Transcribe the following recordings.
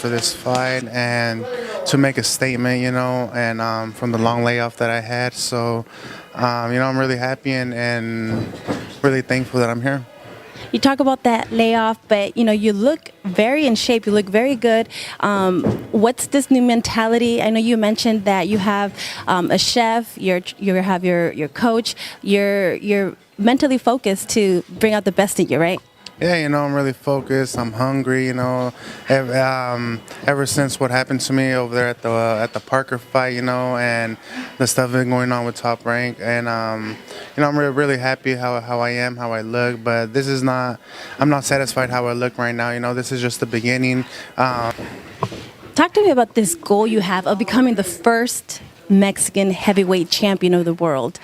for this fight and to make a statement, and from the long layoff that I had. So, I'm really happy and really thankful that I'm here. You talk about that layoff, but you look very in shape. You look very good. What's this new mentality? I know you mentioned that you have a chef. You have your coach. You're mentally focused to bring out the best in you, right? Yeah, I'm really focused. I'm hungry. Ever since what happened to me over there at the Parker fight, and the stuff been going on with Top Rank, and I'm really happy how I am, how I look. But I'm not satisfied how I look right now. This is just the beginning. Talk to me about this goal you have of becoming the first Mexican heavyweight champion of the world.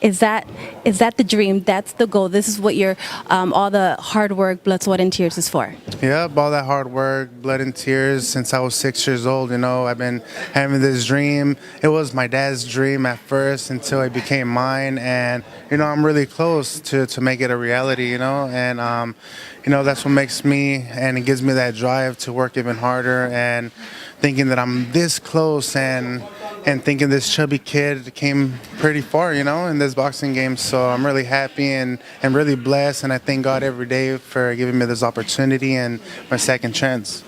Is that the dream? That's the goal. This is what your all the hard work, blood, sweat, and tears is for. Yeah, all that hard work, blood and tears since I was 6 years old. I've been having this dream. It was my dad's dream at first until it became mine, and I'm really close to make it a reality. And that's what makes me, and it gives me that drive to work even harder, and thinking that I'm this close and thinking this chubby kid came pretty far, in this boxing game. So I'm really happy and really blessed, and I thank God every day for giving me this opportunity and my second chance.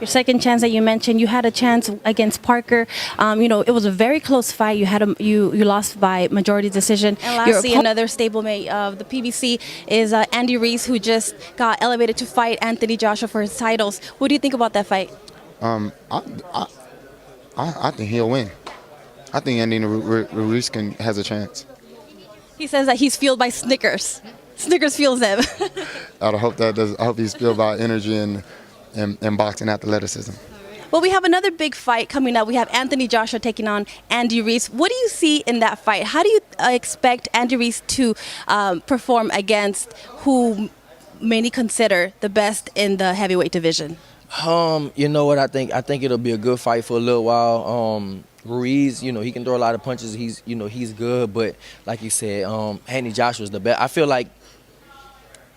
Your second chance that you mentioned, you had a chance against Parker. It was a very close fight. You lost by majority decision. And lastly, another stablemate of the PBC is Andy Ruiz, who just got elevated to fight Anthony Joshua for his titles. What do you think about that fight? I think he'll win. I think Andy Ruiz has a chance. He says that he's fueled by Snickers. Snickers fuels him. I hope he's fueled by energy and boxing athleticism. Well, we have another big fight coming up. We have Anthony Joshua taking on Andy Ruiz. What do you see in that fight? How do you expect Andy Ruiz to perform against who many consider the best in the heavyweight division? You know what I think? I think it'll be a good fight for a little while. Ruiz, he can throw a lot of punches. He's good, but like you said, Anthony Joshua's the best. I feel like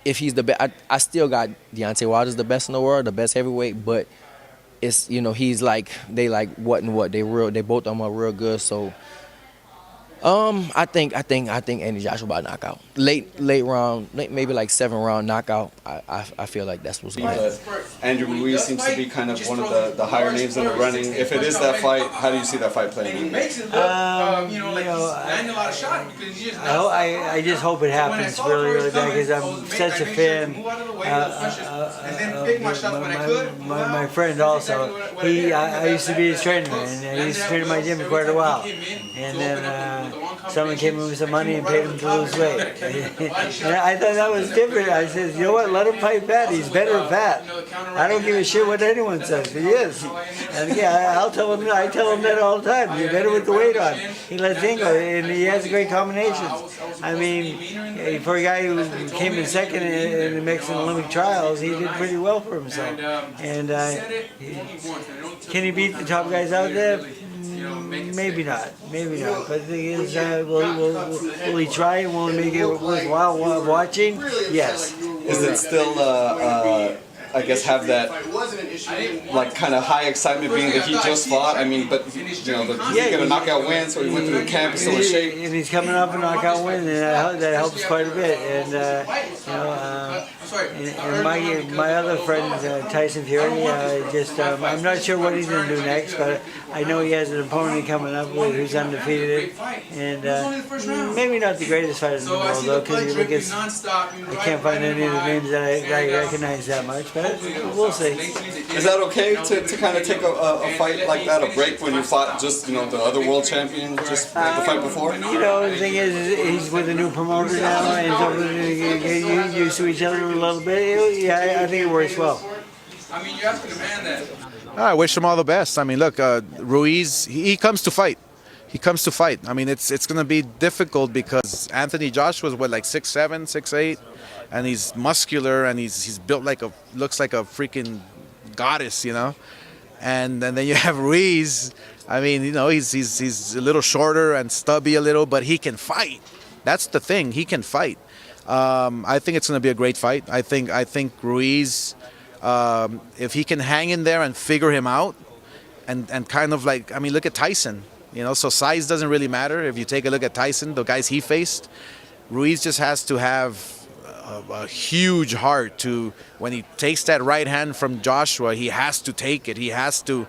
if he's the best, I still got Deontay Wilder's the best in the world, the best heavyweight. But it's he's like what and what. They both of them are real good. So I think Anthony Joshua about to knock out. Late round, maybe like 7th-round knockout. I feel like that's what's going to happen. Andrew Ruiz seems to be kind of one of the higher names in the running. If it is that fight, how do you see that fight playing? I just hope it happens really, really bad because I'm such a fan. My friend also, I used to be his trainer, and he used to train in my gym for quite a while. And then someone came in with some money and paid him to lose weight. And I thought that was different. I said, you know what, let him fight fat. He's better fat. I don't give a shit what anyone says. He is. And again, I tell him that all the time. You're better with the weight on. He lets in go, and he has great combinations. I mean, for a guy who came in second in the Mexican Olympic trials, he did pretty well for himself. And can he beat the top guys out there? Maybe not. But the thing is, will he try and will he make it worthwhile watching? Yes. Is it still, I guess, have that like kind of high excitement being that he just fought? I mean, but he's got a knockout win, so he went through the camp, he's still in shape. And he's coming off a knockout win, and that helps quite a bit. And and my other friend Tyson Fury, I'm not sure what he's going to do next, but I know he has an opponent coming up with who's undefeated, and maybe not the greatest fighter in the world though, because you look at, I can't find any of the names that I recognize that much, but we'll see. Is that okay to kind of take a fight like that, a break when you fought just the other world champion just the fight before? The thing is, he's with a new promoter now, and so get used to each other a little bit. Yeah, I think it works well. I mean, you have to demand that. I wish him all the best. I mean, look, Ruiz, he comes to fight. He comes to fight. I mean, it's going to be difficult because Anthony Joshua is like 6'7", 6'8", and he's muscular and he's built looks like a freaking goddess, And then you have Ruiz. I mean, he's a little shorter and stubby a little, but he can fight. That's the thing. He can fight. I think it's going to be a great fight. I think Ruiz If he can hang in there and figure him out, and kind of like, I mean, look at Tyson. So size doesn't really matter. If you take a look at Tyson, the guys he faced, Ruiz just has to have a huge heart to, when he takes that right hand from Joshua, he has to take it. He has to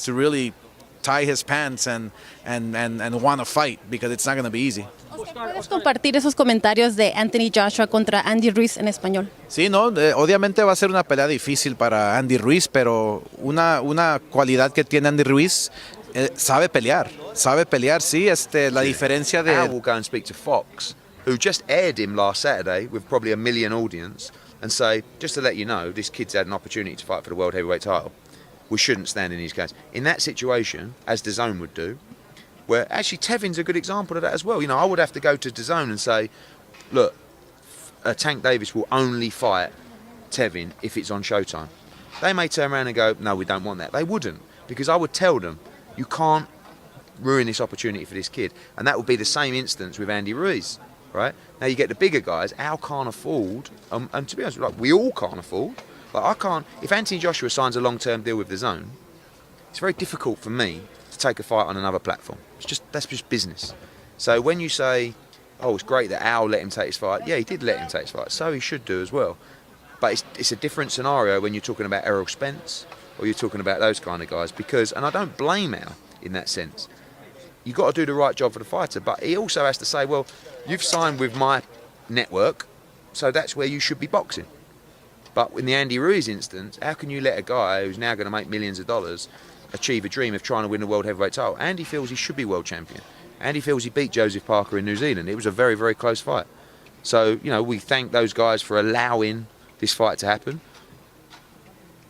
really tie his pants and want to fight, because it's not going to be easy. ¿Puedes compartir esos comentarios de Anthony Joshua contra Andy Ruiz en español? Sí, no, obviamente va a ser una pelea difícil para Andy Ruiz, pero una cualidad que tiene Andy Ruiz, sabe pelear, sí, la diferencia de... Al will go and speak to Fox, who just aired him last Saturday with probably 1 million audience, and say, just to let you know, this kid's had an opportunity to fight for the world heavyweight title. We shouldn't stand in his case. In that situation, as DAZN would do, where actually Tevin's a good example of that as well. I would have to go to DAZN and say, look, Tank Davis will only fight Tevin if it's on Showtime. They may turn around and go, no, we don't want that. They wouldn't, because I would tell them, you can't ruin this opportunity for this kid. And that would be the same instance with Andy Ruiz, right? Now you get the bigger guys. Al can't afford, and to be honest, like, we all can't afford. Like, I can't, if Anthony Joshua signs a long-term deal with DAZN, it's very difficult for me to take a fight on another platform. That's just business. So when you say, oh, it's great that Al let him take his fight, yeah, he did let him take his fight, so he should do as well. But it's a different scenario when you're talking about Errol Spence, or you're talking about those kind of guys, because, and I don't blame Al in that sense, you've got to do the right job for the fighter, but he also has to say, well, you've signed with my network, so that's where you should be boxing. But in the Andy Ruiz instance, how can you let a guy who's now going to make millions of dollars achieve a dream of trying to win the world heavyweight title? Andy feels he should be world champion. Andy feels he beat Joseph Parker in New Zealand. It was a very, very close fight. So, we thank those guys for allowing this fight to happen.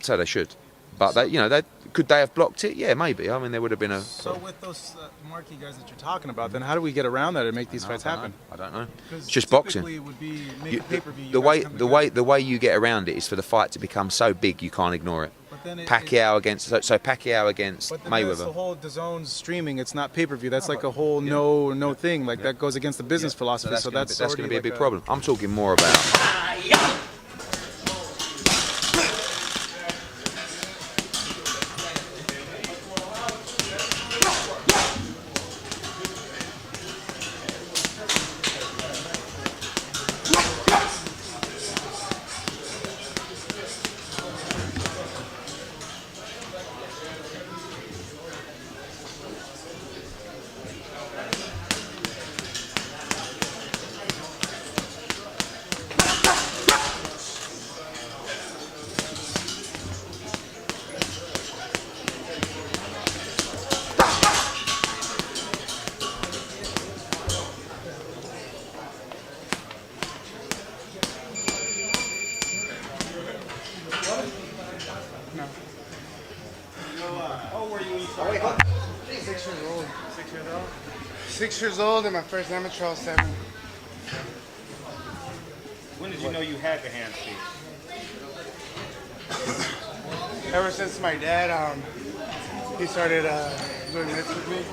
So they should. But could they have blocked it? Yeah, maybe. I mean, there would have been a... So with those marquee guys that you're talking about, then how do we get around that and make these fights happen? I don't know. It's just boxing. It would be pay-per-view. The way you get around it is for the fight to become so big you can't ignore it. Pacquiao against Pacquiao against but then Mayweather. The whole DAZN streaming, it's not pay-per-view. That's like a whole no thing. Like that goes against the business philosophy. So that's going to be a big problem. I'm talking more about. How were you? 6 years old. 6 years old? 6 years old, and my first amateur I was 7. When did you know you had the hand speed? Ever since my dad, he started doing this with me,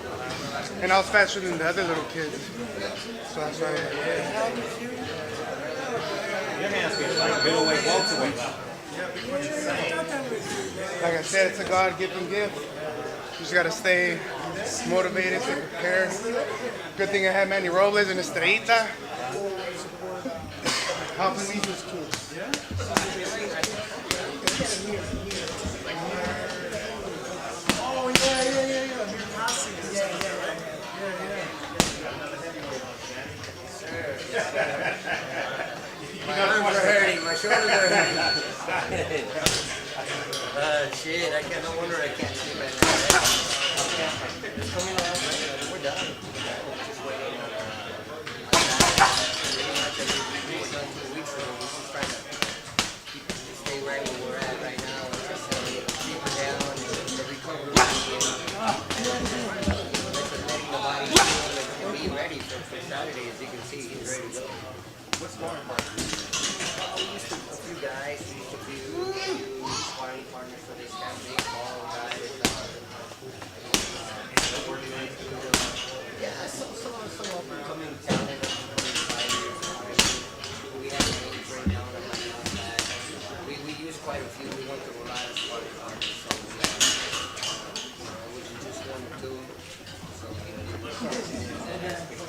and I was faster than the other little kids. So that's why. Your hand speed is like middleweight, welterweight. Like I said, it's a God-given gift. You just gotta stay motivated, stay prepared. Good thing I had Manny Robles and Estrellita helping me these kids. Oh yeah. My arms are hurting, my shoulders are hurting. Shit, no wonder I can't sleep at night. We're done. Stay right where we're at right now. Just keep her down and the recovery. Letting the body feel like be ready for Saturday. As you can see, he's ready to go. What's more important? We used to a few guys. We used to do sparring partners for this family. All guys. Yeah, some up and coming talent. We have names right now. We you.